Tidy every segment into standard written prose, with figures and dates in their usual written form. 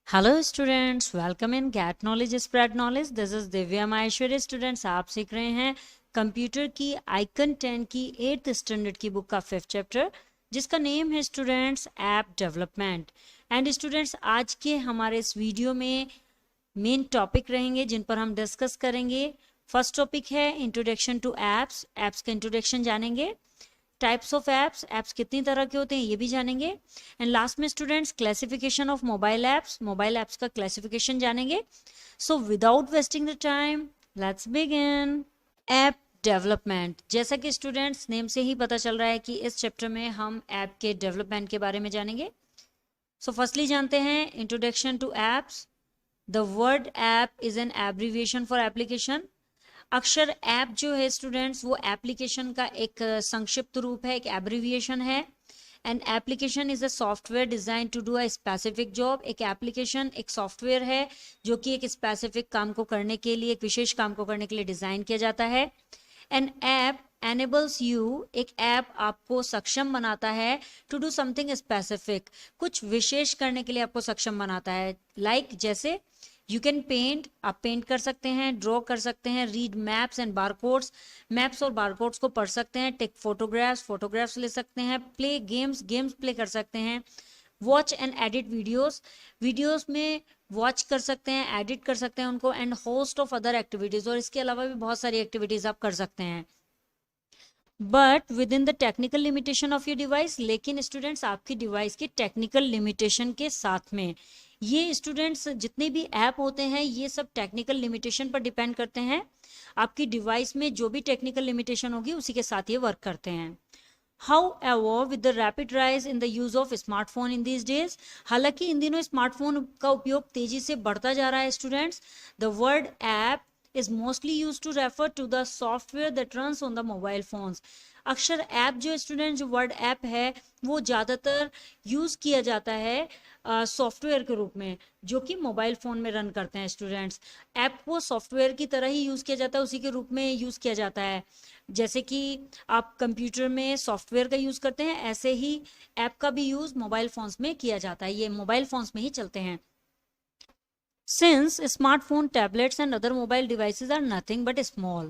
Hello students, welcome in get knowledge spread knowledge. This is Divya Maheshwari. Students, आप सीख रहे हैं कंप्यूटर की आइकन 10 की 8th स्टैंडर्ड की बुक का 5th चैप्टर, जिसका नेम है students app development. And students, आज के हमारे इस वीडियो में मेन टॉपिक रहेंगे जिन पर हम डिस्कस करेंगे। फर्स्ट टॉपिक है इंट्रोडक्शन टू एप्स। एप्स का इंट्रोडक्शन जानेंगे। टाइप्स ऑफ एप्स, एप्स कितनी तरह के होते हैं ये भी जानेंगे। एंड लास्ट में students classification of mobile apps, mobile apps का क्लासिफिकेशन जानेंगे। So without wasting the time, let's begin. App development, जैसा कि स्टूडेंट्स नेम से ही पता चल रहा है कि इस चैप्टर में हम ऐप के डेवलपमेंट के बारे में जानेंगे। सो फर्स्टली जानते हैं introduction to apps. The word app is an abbreviation for application. अक्षर ऐप जो है स्टूडेंट्स, वो एप्लीकेशन का एक संक्षिप्त रूप है, एक एब्रीविएशन है। An application is a software design to do a specific job. एक एप्लीकेशन एक सॉफ्टवेयर है जो कि एक स्पेसिफिक काम को करने के लिए, एक विशेष काम को करने के लिए डिजाइन किया जाता है। एन ऐप एनेबल्स यू, एक ऐप आपको सक्षम बनाता है टू डू समथिंग स्पेसिफिक, कुछ विशेष करने के लिए आपको सक्षम बनाता है। जैसे यू कैन पेंट, आप पेंट कर सकते हैं, ड्रॉ कर सकते हैं, read maps and barcodes, maps और बारकोड्स को पढ़ सकते हैं, टेक फोटोग्राफ्स, फोटोग्राफ्स ले सकते हैं, प्ले गेम्स, गेम्स प्ले कर सकते हैं, watch and edit videos, videos में वॉच कर सकते हैं, एडिट कर सकते हैं उनको, and host of other activities, और इसके अलावा भी बहुत सारी एक्टिविटीज आप कर सकते हैं। But with in the technical limitation of your device, लेकिन स्टूडेंट्स आपकी डिवाइस की टेक्निकल लिमिटेशन के साथ में। ये स्टूडेंट्स जितने भी ऐप होते हैं ये सब टेक्निकल लिमिटेशन पर डिपेंड करते हैं। आपकी डिवाइस में जो भी टेक्निकल लिमिटेशन होगी उसी के साथ ये वर्क करते हैं। However, with the rapid rise in the use of smartphone in these days, हालांकि इन दिनों स्मार्टफोन का उपयोग तेजी से बढ़ता जा रहा है students, the word app is mostly used to refer to the software that runs on the mobile phones. अक्षर ऐप जो स्टूडेंट, जो वर्ड ऐप है वो ज़्यादातर यूज़ किया जाता है सॉफ्टवेयर के रूप में जो कि मोबाइल फ़ोन में रन करते हैं स्टूडेंट्स। ऐप को सॉफ्टवेयर की तरह ही यूज़ किया जाता है, उसी के रूप में यूज़ किया जाता है। जैसे कि आप कंप्यूटर में सॉफ्टवेयर का यूज़ करते हैं, ऐसे ही ऐप का भी यूज़ मोबाइल फ़ोन्स में किया जाता है। ये मोबाइल फ़ोन्स में ही चलते हैं। Since smartphone, tablets and other mobile devices are nothing but small,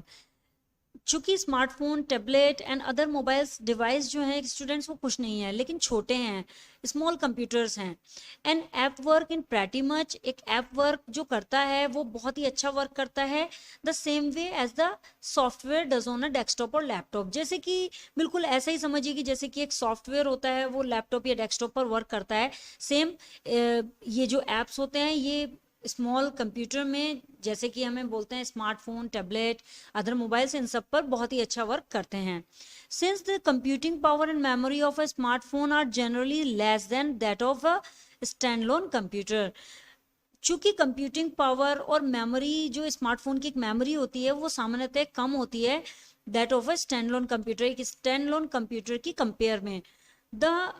चूंकि smartphone, tablet and other mobile device जो हैं स्टूडेंट्स वो कुछ नहीं है लेकिन छोटे हैं, स्मॉल कंप्यूटर्स हैं। And app work in pretty much, एक ऐप वर्क जो करता है वो बहुत ही अच्छा वर्क करता है the same way as the software does on a desktop और लैपटॉप। जैसे कि बिल्कुल ऐसा ही समझिए कि जैसे कि एक सॉफ्टवेयर होता है वो लैपटॉप या डेस्कटॉप पर वर्क करता है, सेम ये जो ऐप्स होते हैं ये स्मॉल कंप्यूटर में, जैसे कि हमें बोलते हैं स्मार्टफोन, टैबलेट, अदर मोबाइल्स, इन सब पर बहुत ही अच्छा वर्क करते हैं। Since the computing power and memory of a smartphone are generally less than that of a standalone computer, चूंकि कंप्यूटिंग पावर और मेमोरी जो स्मार्टफोन की एक मेमोरी होती है वो सामान्यतः कम होती है that of a standalone computer, एक स्टैंडअलोन कंप्यूटर की कंपेयर में। The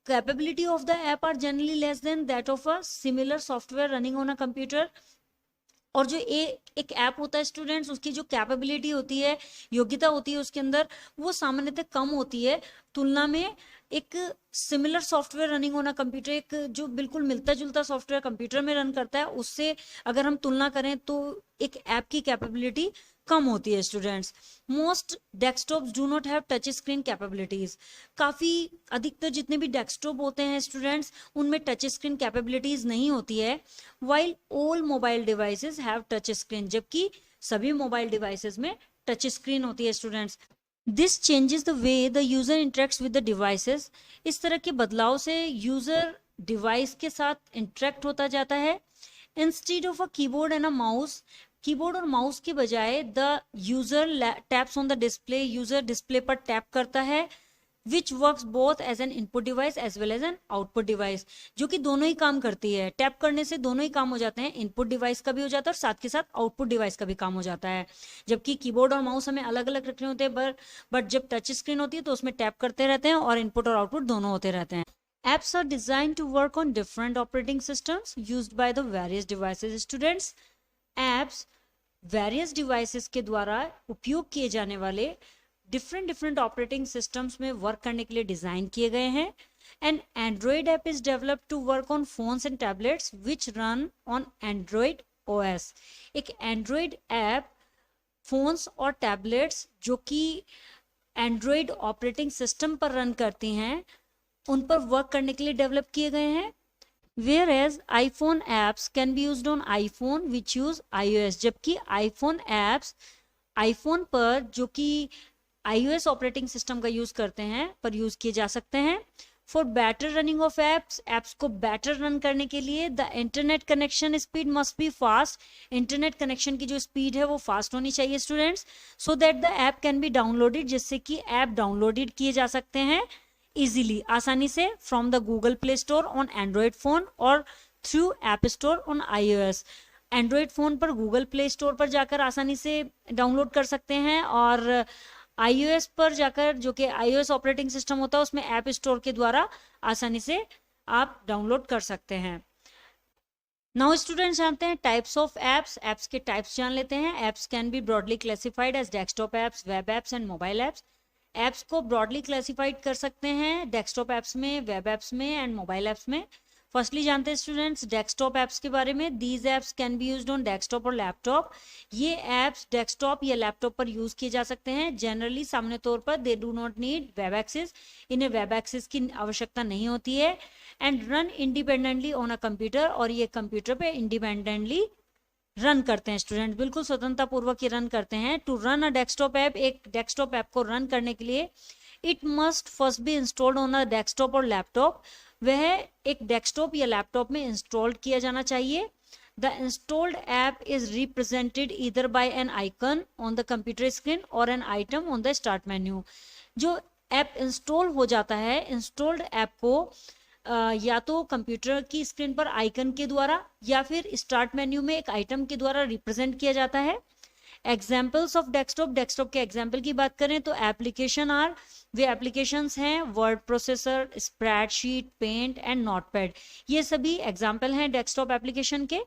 capability of the app are generally less than that of a similar software running on a computer। और जो एक ऐप होता है स्टूडेंट्स, उसकी जो कैपेबिलिटी होती है, योग्यता होती है उसके अंदर, वो सामान्यतः कम होती है तुलना में एक सिमिलर सॉफ्टवेयर रनिंग होना कंप्यूटर, एक जो बिल्कुल मिलता जुलता सॉफ्टवेयर कंप्यूटर में रन करता है उससे अगर हम तुलना करें तो एक ऐप की कैपेबिलिटी कम होती है students. Most desktops do not have touch screen capabilities, काफ़ी अधिकतर जितने भी डेस्कटॉप होते हैं स्टूडेंट्स उनमें टच स्क्रीन कैपेबिलिटीज नहीं होती है। While all mobile devices have touch screen, जबकि सभी मोबाइल डिवाइसेस में टच स्क्रीन होती है students. This changes the way the user interacts with the devices, इस तरह के बदलाव से यूजर डिवाइस के साथ इंटरेक्ट होता जाता है। Instead of a keyboard and a mouse, keyboard और माउस के बजाय the user taps on the display, user display पर टैप करता है, which works both as an input device as well as an output device, जो कि दोनों ही काम करती है। टैप करने से दोनों ही काम हो जाते हैं, इनपुट डिवाइस का भी हो जाता है और साथ के साथ आउटपुट डिवाइस का भी काम हो जाता है। जबकि कीबोर्ड और माउस हमें अलग अलग रखने होते हैं, बट जब टच स्क्रीन होती है तो उसमें टैप करते रहते हैं और इनपुट और आउटपुट दोनों होते रहते हैं। Apps are designed to work on different operating systems used by the various devices. Students, apps various devices के द्वारा उपयोग किए जाने वाले डिफरेंट ऑपरेटिंग सिस्टम्स में वर्क करने के लिए डिज़ाइन किए गए हैं। An Android app is developed to work on phones and tablets which run on Android OS. एक Android app phones और tablets जो कि Android ऑपरेटिंग सिस्टम पर रन करती हैं उन पर वर्क करने के लिए डेवलप किए गए हैं. Whereas iPhone apps can be used on iPhone which use iOS. जबकि iPhone apps iPhone पर जो कि iOS ऑपरेटिंग सिस्टम का यूज करते हैं पर यूज किए जा सकते हैं. For better running of apps को बेटर रन करने के लिए the internet connection speed must be fast. Internet connection की जो स्पीड है वो फास्ट होनी चाहिए students, so that the app can be downloaded, जिससे कि ऐप डाउनलोडेड किए जा सकते हैं इजीली, आसानी से from the Google Play Store on Android phone और through App Store on iOS. Android phone पर गूगल प्ले स्टोर पर जाकर आसानी से डाउनलोड कर सकते हैं और iOS पर जाकर जो कि iOS ऑपरेटिंग सिस्टम होता है उसमें ऐप स्टोर के द्वारा आसानी से आप डाउनलोड कर सकते हैं. नाउ स्टूडेंट्स जानते हैं टाइप्स ऑफ एप्स. एप्स के टाइप्स जान लेते हैं. Apps can be broadly classified as desktop apps, web apps and mobile apps. Apps को ब्रॉडली क्लासिफाइड कर सकते हैं डेस्कटॉप एप्स में, वेब एप्स में एंड मोबाइल एप्स में. फर्स्टली जानते हैं स्टूडेंट्स डेस्कटॉप एप्स के बारे में. These apps can be used on desktop और लैपटॉप. ये एप्स डेस्कटॉप या लैपटॉप पर यूज किए जा सकते हैं. जनरली सामान्य तौर पर they do not need web access. इन्हें वेब एक्सेस की आवश्यकता नहीं होती है. And run independently on a computer, और ये कंप्यूटर पे इंडिपेंडेंटली रन करते हैं स्टूडेंट, बिल्कुल स्वतंत्रता पूर्वक ये रन करते हैं. To run a desktop app, एक डेस्कटॉप ऐप को रन करने के लिए it must first be installed on a desktop और लैपटॉप. वह एक डेस्कटॉप या लैपटॉप में इंस्टॉल किया जाना चाहिए. The installed app is represented either by an icon on the computer screen और an item on the start menu. जो ऐप इंस्टॉल हो जाता है, इंस्टॉल्ड ऐप को या तो कंप्यूटर की स्क्रीन पर आइकन के द्वारा या फिर स्टार्ट मेन्यू में एक आइटम के द्वारा रिप्रेजेंट किया जाता है. Examples of desktop. डेस्कटॉप के एग्जाम्पल की बात करें तो एप्लीकेशन आर, वे एप्लीकेशंस हैं word processor, spreadsheet, paint and notepad. ये सभी एग्जाम्पल हैं डेस्कटॉप एप्लीकेशन के.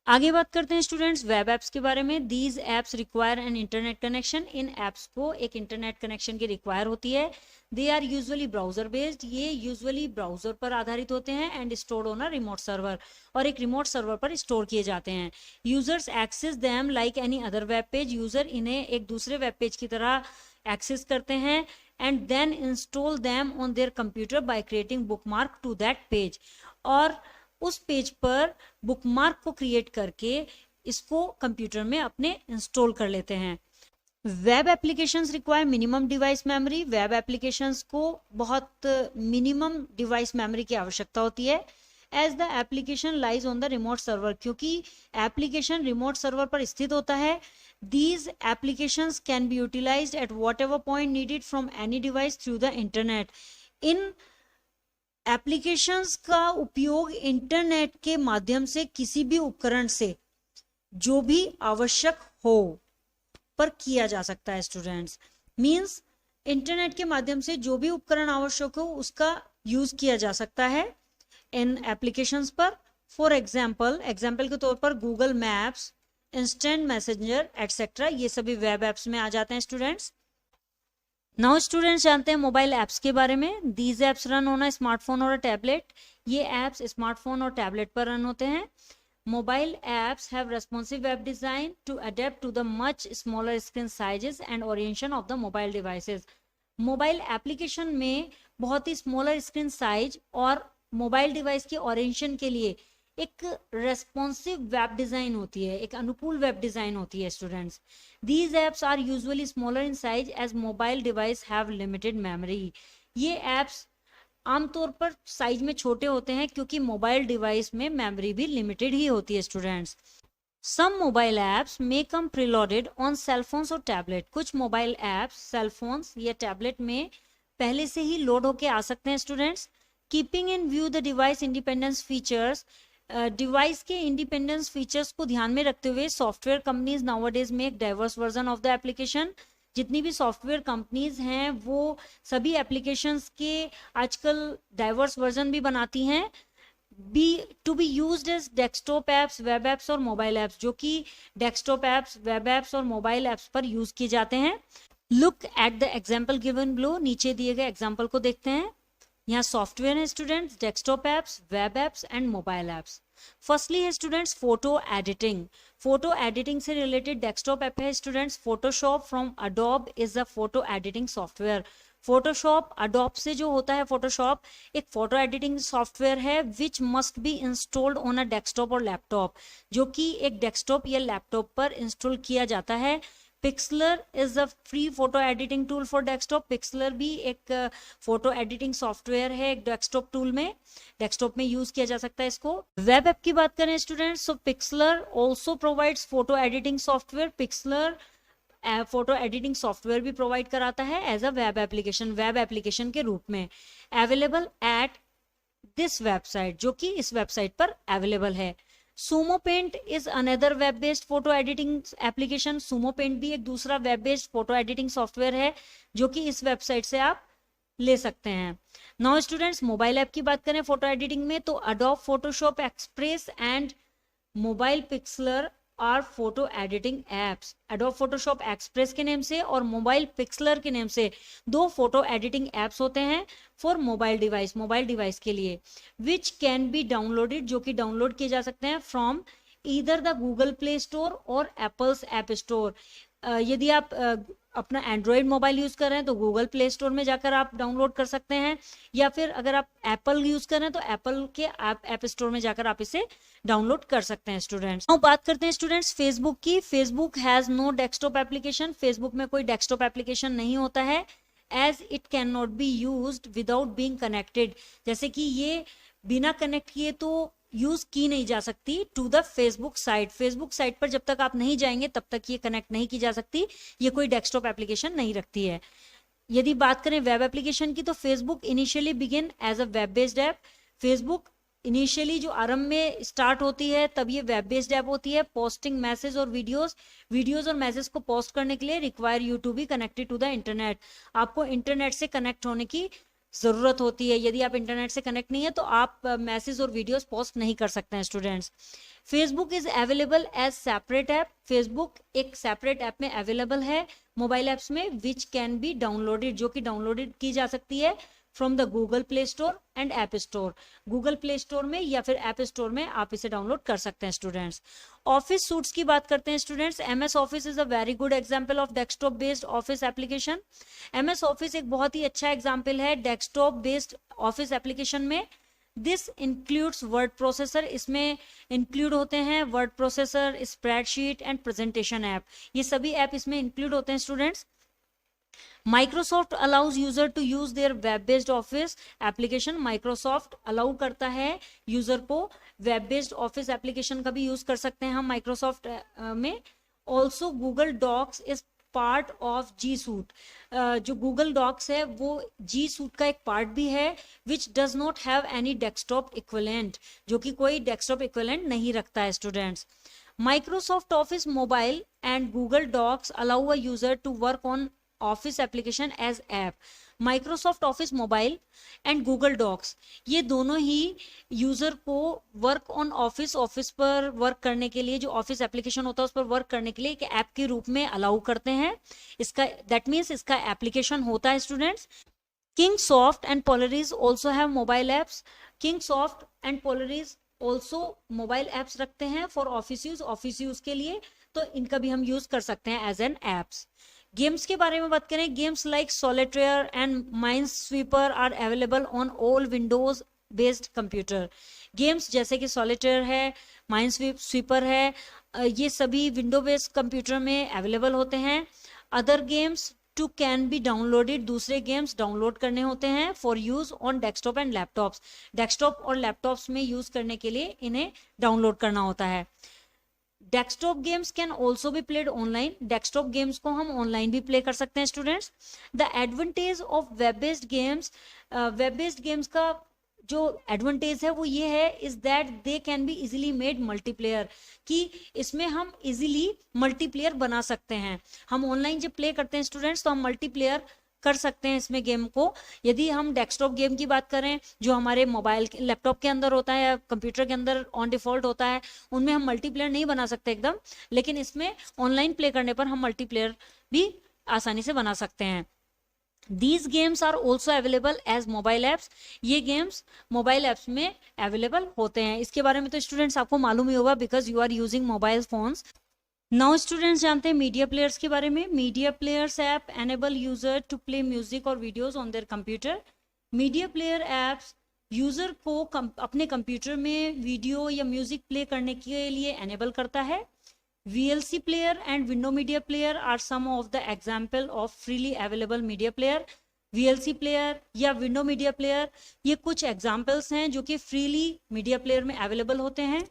आगे बात करते हैं स्टूडेंट्स वेब एप्स के बारे में. These apps require an internet connection. इन एप्स को एक इंटरनेट कनेक्शन की रिक्वायर होती है. They are usually browser based. ये यूजुअली ब्राउजर पर आधारित होते हैं and stored on a remote server, और एक रिमोट सर्वर पर स्टोर किए जाते हैं. Users access them like any other web page. User इन्हें एक दूसरे वेब पेज की तरह एक्सेस करते हैं and then install them on their computer by creating bookmark to that page. और उस पेज पर बुकमार्क को क्रिएट करके इसको कंप्यूटर में अपने इंस्टॉल कर लेते हैं. Web applications require minimum device memory. Web applications को बहुत मिनिमम डिवाइस मेमोरी की आवश्यकता होती है. As the application lies on the remote server, क्योंकि एप्लीकेशन रिमोट सर्वर पर स्थित होता है. These applications can be utilised at whatever point needed from any device through the internet. इन एप्लीकेशंस का उपयोग इंटरनेट के माध्यम से किसी भी उपकरण से जो भी आवश्यक हो पर किया जा सकता है स्टूडेंट्स. मींस इंटरनेट के माध्यम से जो भी उपकरण आवश्यक हो उसका यूज किया जा सकता है इन एप्लीकेशंस पर. फॉर एग्जाम्पल के तौर पर Google maps, instant messenger etcetera, ये सभी वेब एप्स में आ जाते हैं स्टूडेंट्स. नाउ स्टूडेंट्स जानते हैं मोबाइल ऐप्स के बारे में. These apps run on a smartphone और टैबलेट. ये ऐप्स स्मार्टफोन और टैबलेट पर रन होते हैं. Mobile apps have responsive web design to adapt to the much smaller screen sizes and orientation of the mobile devices. Mobile application में बहुत ही smaller screen size और मोबाइल डिवाइस के orientation के लिए एक रेस्पॉन्सिव वेब डिजाइन होती है, एक अनुकूल वेब डिजाइन होती है students. These apps are usually smaller in size as mobile device have limited memory. ये एप्स आमतौर पर साइज में छोटे होते हैं क्योंकि मोबाइल डिवाइस में मेमोरी भी लिमिटेड ही होती है students. Some mobile apps may come preloaded on cellphones और टैबलेट. कुछ मोबाइल एप्स सेलफोन्स या टैबलेट में पहले से ही लोड होके आ सकते हैं students. Keeping in view the device independence features. Device के इंडिपेंडेंस फीचर्स को ध्यान में रखते हुए software companies nowadays make diverse version of the application. जितनी भी सॉफ्टवेयर कंपनीज हैं वो सभी एप्लीकेशंस के आजकल डाइवर्स वर्जन भी बनाती हैं to be used as desktop apps, web apps और मोबाइल एप्स, जो कि डेस्कटॉप एप्स, वेब एप्स और मोबाइल एप्स पर यूज किए जाते हैं. Look at the example given below. नीचे दिए गए एग्जाम्पल को देखते हैं. यहाँ सॉफ्टवेयर है students, desktop apps, web apps and mobile apps. Firstly है students photo editing. Photo editing से रिलेटेड डेस्कटॉप ऐप है students Photoshop from Adobe is a photo editing software. Photoshop Adobe से जो होता है फोटोशॉप एक फोटो एडिटिंग सॉफ्टवेयर है which must be installed on a desktop और लैपटॉप, जो कि एक डेस्कटॉप या लैपटॉप पर इंस्टॉल किया जाता है। Pixlr is a free photo editing tool for desktop. Pixlr भी एक फोटो एडिटिंग सॉफ्टवेयर है एक डेस्कटॉप टूल में, डेस्कटॉप में यूज किया जा सकता है इसको। वेब ऐप की बात करें students, so Pixlr also provides photo editing software. Pixlr photo editing software भी प्रोवाइड कराता है एज अ वेब एप्लीकेशन के रूप में, अवेलेबल एट दिस वेबसाइट, जो कि इस वेबसाइट पर अवेलेबल है। Sumo Paint is another web based photo editing application. Sumo Paint भी एक दूसरा web based photo editing software है जो कि इस वेबसाइट से आप ले सकते हैं। नाउ स्टूडेंट्स मोबाइल ऐप की बात करें फोटो एडिटिंग में, तो Adobe Photoshop Express and mobile Pixlr are photo editing apps. Adobe Photoshop Express के नेम से और मोबाइल पिक्सलर के नेम से दो फोटो एडिटिंग एप्स होते हैं फॉर मोबाइल डिवाइस के लिए, विच कैन बी डाउनलोडेड, जो कि डाउनलोड किए जा सकते हैं from either the Google Play store और एप्पल्स ऐप स्टोर। यदि आप अपना एंड्रॉयड मोबाइल यूज कर रहे हैं तो गूगल प्ले स्टोर में जाकर आप डाउनलोड कर सकते हैं, या फिर अगर आप एप्पल यूज कर रहे हैं तो एप्पल के ऐप स्टोर में जाकर आप इसे डाउनलोड कर सकते हैं स्टूडेंट्स। अब बात करते हैं स्टूडेंट्स फेसबुक की। Facebook has no desktop application. Facebook में कोई डेस्कटॉप एप्लीकेशन नहीं होता है, as it can not be used without being connected, जैसे कि ये बिना कनेक्ट किए तो यूज की नहीं जा सकती to the Facebook site. Facebook site पर जब तक आप नहीं जाएंगे तब तक ये कनेक्ट नहीं की जा सकती, ये कोई डेस्कटॉप एप्लीकेशन नहीं रखती है। यदि बात करें वेब एप्लीकेशन की, तो Facebook initially begin as a web based app. Facebook initially जो आरंभ में स्टार्ट होती है तब ये वेब बेस्ड ऐप होती है। पोस्टिंग मैसेज और वीडियोस और मैसेज को पोस्ट करने के लिए require you to be connected to the internet. आपको इंटरनेट से कनेक्ट होने की जरूरत होती है। यदि आप इंटरनेट से कनेक्ट नहीं है तो आप मैसेज और वीडियोस पोस्ट नहीं कर सकते हैं students. Facebook is available as separate app. Facebook एक सेपरेट ऐप में अवेलेबल है मोबाइल ऐप्स में, विच कैन बी डाउनलोडेड, जो कि डाउनलोडेड की जा सकती है from the Google Play store and app store. Google Play Store में या फिर ऐप स्टोर में आप इसे डाउनलोड कर सकते हैं स्टूडेंट्स। ऑफिस सूट्स की बात करते हैं students. MS Office is a very good example of desktop based office application. MS Office एक बहुत ही अच्छा एग्जांपल है डेस्कटॉप बेस्ड ऑफिस एप्लीकेशन में। दिस इंक्लूड्स वर्ड प्रोसेसर, इसमें इंक्लूड होते हैं word processor, spreadsheet and presentation app, ये सभी ऐप इसमें इंक्लूड होते हैं students. Microsoft allows user to use their web based office application. Microsoft allow करता है यूजर को वेब बेस्ड ऑफिस एप्लीकेशन का भी यूज कर सकते हैं हम माइक्रोसॉफ्ट में। Also Google Docs is part of G Suite. जो गूगल डॉक्स है वो जी सूट का एक पार्ट भी है, which does not have any desktop equivalent, जो कि कोई डेस्कटॉप इक्विवेलेंट नहीं रखता है students. Microsoft Office Mobile and Google Docs allow a user to work on office application as app. Microsoft Office Mobile and Google Docs ये दोनों ही user को वर्क ऑन ऑफिस पर वर्क करने के लिए, जो ऑफिस एप्लीकेशन होता है उस पर वर्क करने के लिए एक ऐप के रूप में अलाउ करते हैं। इसका दैट मीन्स इसका एप्लीकेशन होता है students. Kingsoft and Polaris also have mobile apps. Kingsoft and Polaris also mobile apps रखते हैं फॉर ऑफिस यूज के लिए, तो इनका भी हम यूज कर सकते हैं एज एन एप्स। गेम्स के बारे में बात करें, games like solitaire and Minesweeper are available on all Windows based computer. Games जैसे कि सॉलिटेयर है, माइंड स्वीपर है, ये सभी विंडो बेस्ड कंप्यूटर में अवेलेबल होते हैं। Other games too can be downloaded, दूसरे गेम्स डाउनलोड करने होते हैं for use on desktop and laptops. Desktop और लैपटॉप्स में यूज करने के लिए इन्हें डाउनलोड करना होता है। Desktop games can also be played online. Desktop games को हम ऑनलाइन भी प्ले कर सकते हैं students. The advantage of web based games, web based games का जो एडवांटेज है वो ये है is that they can be easily made multiplayer, कि इसमें हम इजीली मल्टीप्लेयर बना सकते हैं। हम ऑनलाइन जब प्ले करते हैं स्टूडेंट्स तो हम मल्टीप्लेयर कर सकते हैं इसमें गेम को। यदि हम डेस्कटॉप गेम की बात करें जो हमारे मोबाइल लैपटॉप के अंदर होता है या कंप्यूटर के अंदर ऑन डिफॉल्ट होता है, उनमें हम मल्टीप्लेयर नहीं बना सकते एकदम, लेकिन इसमें ऑनलाइन प्ले करने पर हम मल्टीप्लेयर भी आसानी से बना सकते हैं। These games are also available as mobile apps, ये गेम्स मोबाइल ऐप्स में अवेलेबल होते हैं। इसके बारे में तो स्टूडेंट्स आपको मालूम ही होगा because you are using mobile phones. Now students जानते हैं मीडिया प्लेयर्स के बारे में। Media players app enable user to play music और videos on their computer. Media player apps user को अपने कंप्यूटर में वीडियो या म्यूजिक प्ले करने के लिए एनेबल करता है। VLC player and window media player are some of the example of freely available media player। VLC player या window media player ये कुछ examples हैं जो कि freely media player में available होते हैं।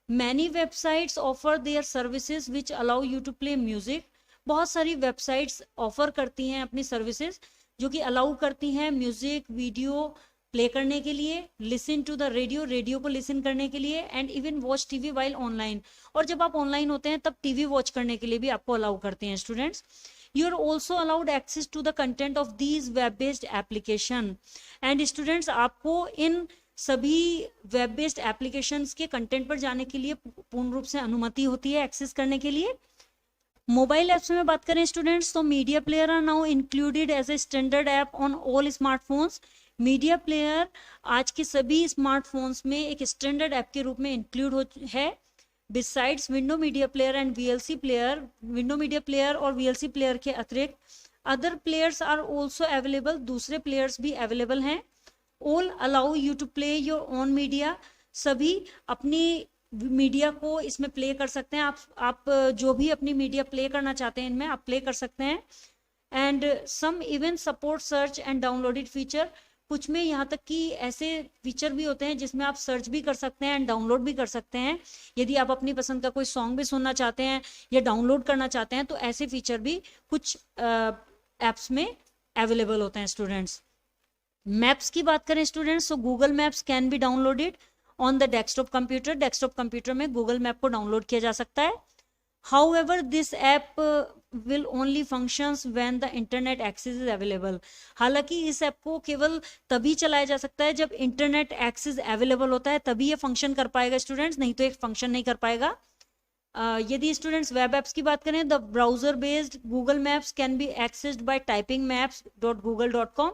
Many websites offer their services which allow you to play music। बहुत सारी websites offer करती हैं अपनी services जो कि allow करती हैं music, video प्ले करने के लिए, listen to the radio, radio को लिसन करने के लिए, and even watch TV while online, और जब आप ऑनलाइन होते हैं तब टीवी वॉच करने के लिए भी आपको अलाउ करते हैं students. You are also allowed access to the content of these web based application. And students आपको इन सभी वेब बेस्ड एप्लीकेशन के कंटेंट पर जाने के लिए पूर्ण रूप से अनुमति होती है एक्सेस करने के लिए। मोबाइल ऐप्स में बात करें स्टूडेंट्स तो media player are now included as a standard app on all smartphones. Media player आज के सभी स्मार्टफोन्स में एक स्टैंडर्ड ऐप के रूप में इंक्लूड है। Besides window media player and VLC player, window media player और VLC प्लेयर के अतिरिक्त other players are also available, दूसरे प्लेयर्स भी अवेलेबल हैं। All allow you to play your own media, सभी अपनी मीडिया को इसमें प्ले कर सकते हैं। आप जो भी अपनी मीडिया प्ले करना चाहते हैं इनमें आप प्ले कर सकते हैं। And some even support search and downloaded feature, कुछ में यहाँ तक कि ऐसे फीचर भी होते हैं जिसमें आप सर्च भी कर सकते हैं एंड डाउनलोड भी कर सकते हैं। यदि आप अपनी पसंद का कोई सॉन्ग भी सुनना चाहते हैं या डाउनलोड करना चाहते हैं तो ऐसे फीचर भी कुछ ऐप्स में अवेलेबल होते हैं स्टूडेंट्स। मैप्स की बात करें स्टूडेंट्स तो Google maps can be downloaded on the desktop computer, desktop computer में गूगल मैप को डाउनलोड किया जा सकता है। However, this app will only functions when the internet access is available। हालांकि इस ऐप को केवल तभी चलाया जा सकता है जब इंटरनेट एक्सेस अवेलेबल होता है, तभी ये फंक्शन कर पाएगा स्टूडेंट्स, नहीं तो एक फंक्शन नहीं कर पाएगा। यदि स्टूडेंट्स वेब ऐप्स की बात करें the browser based Google maps can be accessed bye typing maps.google.com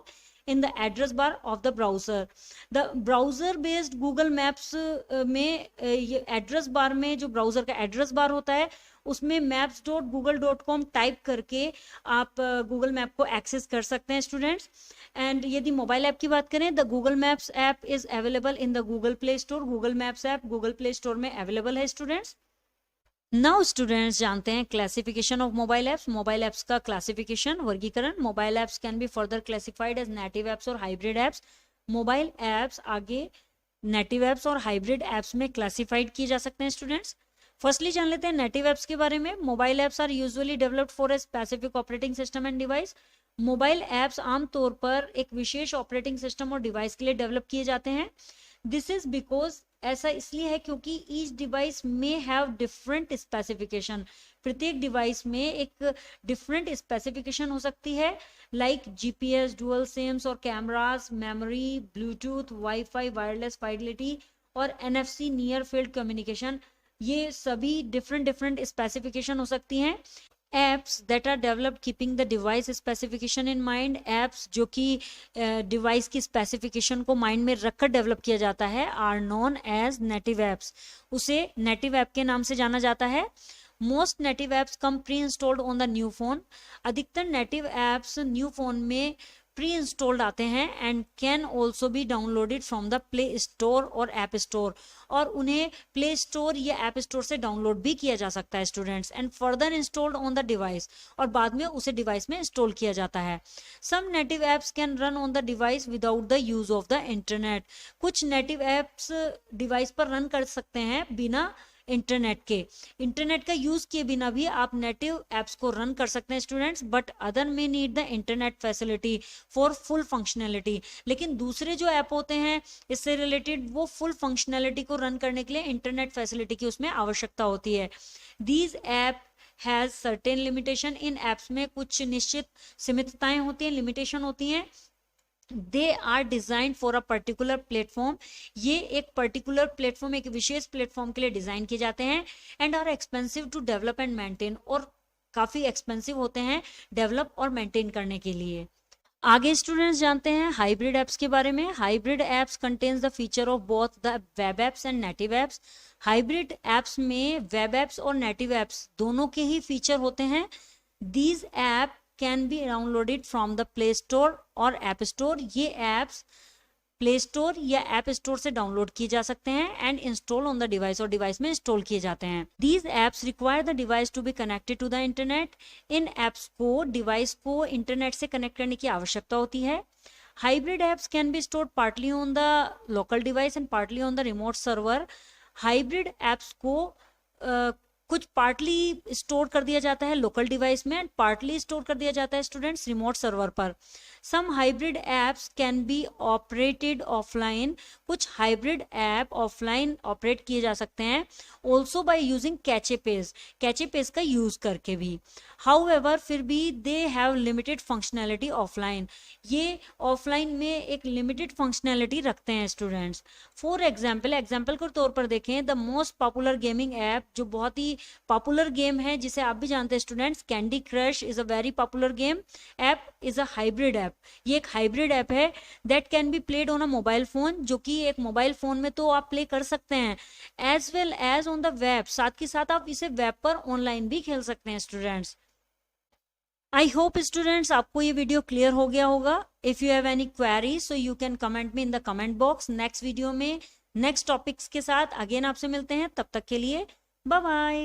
in the address bar of the browser। the browser based google maps में ये एड्रेस बार में जो ब्राउजर का एड्रेस बार होता है उसमें maps.google.com टाइप करके आप गूगल मैप को एक्सेस कर सकते हैं स्टूडेंट्स। एंड यदि मोबाइल ऐप की बात करें the Google Maps app is available in the Google Play Store, Google Maps app Google Play Store में अवेलेबल है स्टूडेंट्स। नाउ स्टूडेंट्स जानते हैं classification of mobile apps. Mobile apps का classification, वर्गीकरण। Mobile apps can be further classified as native apps और hybrid apps. Mobile apps आगे native apps और hybrid apps में क्लासिफाइड किए जा सकते हैं स्टूडेंट्स। फर्स्टली जान लेते हैं नेटिव ऐप्स के बारे में। Mobile apps are usually developed for a specific operating system and device. Mobile apps आमतौर पर एक विशेष ऑपरेटिंग सिस्टम और डिवाइस के लिए डेवलप किए जाते हैं। दिस इज बिकॉज, ऐसा इसलिए है क्योंकि ईच डिवाइस में हैव डिफरेंट स्पेसिफिकेशन, प्रत्येक डिवाइस में एक डिफरेंट स्पेसिफिकेशन हो सकती है, लाइक जीपीएस, डुअल सिम्स और cameras, memory, Bluetooth, wifi, wireless fidelity और एनएफसी नियर फील्ड कम्युनिकेशन, ये सभी डिफरेंट स्पेसिफिकेशन हो सकती हैं। Apps that are developed keeping the device specification in mind, apps जो कि डिवाइस की स्पेसिफिकेशन को माइंड में रखकर डेवलप किया जाता है, are known as native apps, उसे नेटिव ऐप के नाम से जाना जाता है। Most native apps come pre installed on the new phone, अधिकतर नेटिव एप्स न्यू फोन में प्री इंस्टॉल्ड आते हैं and can also be downloaded from the play store और ऐप स्टोर, और उन्हें प्ले स्टोर या ऐप स्टोर से download भी किया जा सकता है students. And further installed on the device, और बाद में उसे डिवाइस में इंस्टॉल किया जाता है। Some native apps can run on the device without the use of the internet, कुछ नेटिव एप्स डिवाइस पर रन कर सकते हैं बिना इंटरनेट के, इंटरनेट का यूज किए बिना भी आप नेटिव एप्स को रन कर सकते हैं स्टूडेंट्स, बट अदर में need the internet facility for full functionality, लेकिन दूसरे जो ऐप होते हैं इससे रिलेटेड वो फुल फंक्शनैलिटी को रन करने के लिए इंटरनेट फैसिलिटी की उसमें आवश्यकता होती है। These app has certain limitation, इन एप्स में कुछ निश्चित सीमितताएं होती हैं, लिमिटेशन होती हैं। They are design for a particular platform, ये एक पर्टिकुलर प्लेटफॉर्म, एक विशेष प्लेटफॉर्म के लिए डिजाइन किए जाते हैं। And are expensive to develop and maintain, और काफी एक्सपेंसिव होते हैं डेवलप और मेंटेन करने के लिए। आगे स्टूडेंट्स जानते हैं हाइब्रिड एप्स के बारे में। Hybrid apps contains the feature of both the web apps and native apps. Hybrid apps में वेब एप्स और नेटिव एप्स दोनों के ही फीचर होते हैं। These app can be downloaded from the play store और ऐप स्टोर। ये apps play store या app store से डाउनलोड किए जा सकते हैं and install on the device, और डिवाइस में इंस्टॉल किए जाते हैं। These apps require the device to be connected to the internet. इन एप्स को डिवाइस को इंटरनेट से कनेक्ट करने की आवश्यकता होती है। Hybrid apps can be stored partly on the local device and partly on the remote server. Hybrid apps को कुछ पार्टली स्टोर कर दिया जाता है लोकल डिवाइस में एंड पार्टली स्टोर कर दिया जाता है स्टूडेंट्स रिमोट सर्वर पर। Some hybrid apps can be operated offline. कुछ हाइब्रिड ऐप ऑफलाइन ऑपरेट किए जा सकते हैं also by using cache page का यूज करके भी। हाउएवर फिर भी they have limited functionality offline. ये ऑफलाइन में एक लिमिटेड फंक्शनैलिटी रखते हैं स्टूडेंट्स। फॉर एग्जाम्पल के तौर पर देखें, the most popular gaming app, जो बहुत ही पॉपुलर गेम है जिसे आप भी जानते हैं students, candy crush is a very popular game app, is a hybrid app. ये एक हाइब्रिड ऐप है that can be played on a mobile phone, जो कि एक मोबाइल फोन में तो आप प्ले कर सकते हैं, as well as on the web, साथ ही साथ आप इसे वेब पर ऑनलाइन भी खेल सकते हैं स्टूडेंट्स। आई होप स्टूडेंट्स आपको ये वीडियो क्लियर हो गया होगा। If you have any query so you can comment me in the comment box. Next video में नेक्स्ट टॉपिक्स के साथ अगेन आपसे मिलते हैं, तब तक के लिए बाय बाय।